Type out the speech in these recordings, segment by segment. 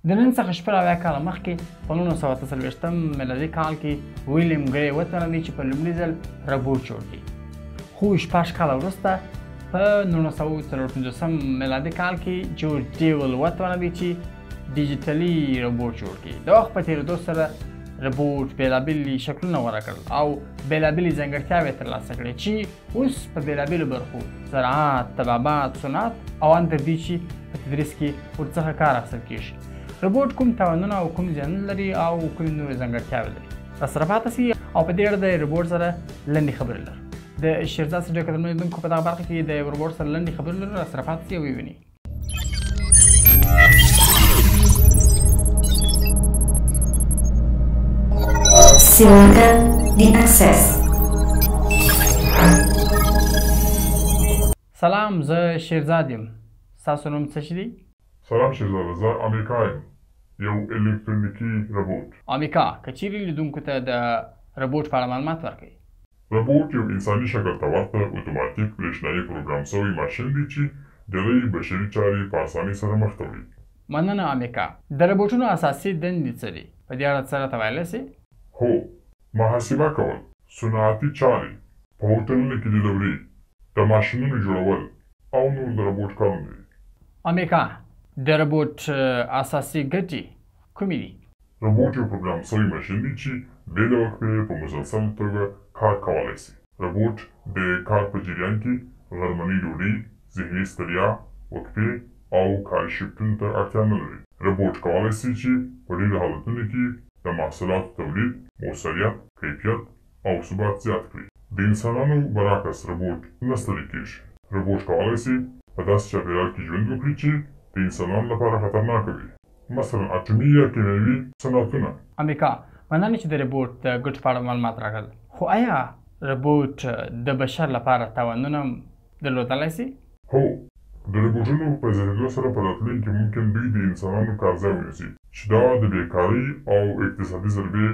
د نن څخه شپږ اویا کاله مخکې په 1943 میلادي کال کې ویلیم ګری وتوانېد چې په لومړي ځل روبوټ جوړ کړي، خو شپږ کاله وروسته په 1954 میلادي کال کې جورج ډیول وتوانېد چې ډیجیټلي روبوټ جوړ کړي. د وخت په تېرېدو سره روبوټ بېلابېلې شکلونه غوره کړل او بېلابېلې ځانګړتیاوې ترلاسه کړې چې اوس په بېلابېلو برخو زراعت، طبابت، صنعت او ان تر دې چې په تدریس کې ورڅخه کار اخیستل کېږي. روبوټ کوم تاوانونه او کوم زیانونه لري او کومې نورې ځانګړتیاوې لري، راسره پاتې سئ او په دې اړه د روبوټ سره لنډې خبرې لرو. د شیرزاد سټوډیو قدرمنو لیدونکو په دغه برخه کې د روبوټ سره لنډې خبرې لرو، راسره پاتې سئ او ویې Silakan diakses. سلام، زه شیرزاد یم. ستاسو نوم څه شی دی؟ سلام شیرزاده، زه امیکا یم، یو الکترونیکي روبوټ. امیکا، که چیرې لیدونکو ته د روبوټ په اړه معلومات ورکوي. روبوټ یو انساني شکل ته ورته اتوماتیک برېښنایي پروګرام شوی ماشین دی چې ډېری بشري چارې په اسانۍ سره مخته وړي. مننه امیکا. د روبوټونو اساسي دندې څه دي؟ په دې اړه څه راته ویلی سې؟ هو، محاسبه کول، صنعتي چارې، په هوټلونو کې ډیلیوري، د ماشینونو جوړول او نور د روبوټ کارونه دي. امیکا، د روبوټ اساسي ګټې کومې دي؟ روبوټ یو پروګرام شوی ماشین دی چې بې له وقفې په مسلسل توګه کار کولی شي. روبوټ د کار په جریان کې غرمنۍ ډوډۍ، ذهني ستړیا، وقفې او کاري شفتونو ته اړتیا نه لري. روبوټ کولی شي چې په ډېرو حالتونو کې د محصولاتو تولید، مؤثریت، کیفیت او ثبات زیات کړي. د انسانانو برعکس روبوټ نه ستړی کېږي. روبوټ کولی شي په داسې چاپېریال کې ژوند وکړي چې د انسانانو لپاره خطرناکه وي، مثلا اټومي یا کیمیاوي صنعتونه. امیکا، مننه چې د روبوټ د ګټو په اړه معلومات راکړل. خو آیا روبوټ د بشر لپاره تاوانونه درلودلی شي؟ هو، د روبوټونو په زیاتېدو سره په راتلونکي کې ممکن دوی د انسانانو کار ځای ونیسي، چې دا د بېکارۍ او اقتصادي ضربې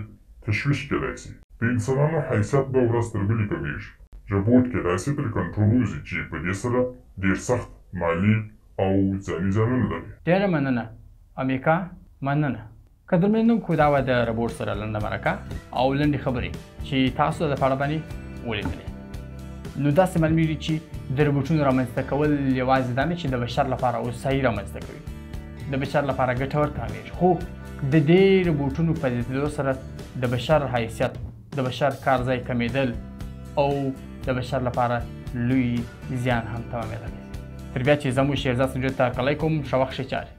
تشویش کېدای شي. د انسانانو حیثیت به ورځ تر بلې کمیږي. روبوټ کېدای شي تر کنټرول ووځي چې په دې سره ډېر سخت مالي او ځاني زیانونه لري. ډېره مننه امیکا، مننه. قدرمنو لیدونکو، دا وه د روبوټ سره لنډه مرکه او لنډې خبرې چې تاسو د پاړه باندې ولیدلې. نو داسې معلومیږي چې د روبوټونو رامنځته کول یوازې دا نه چې د بشر لپاره هوسایي رامنځته کوي، د بشر لپاره ګټور تمامېږي، خو د دې روبوټونو په زیاتېدو سره د بشر حیثیت، د بشر کار ځای کمیدل او د بشر لپاره لوی زیان هم تمامېدلی. تر بیا چې زه مو شیرزاد سټوډیو ته کلی کوم، ښه وخت ښې چارې.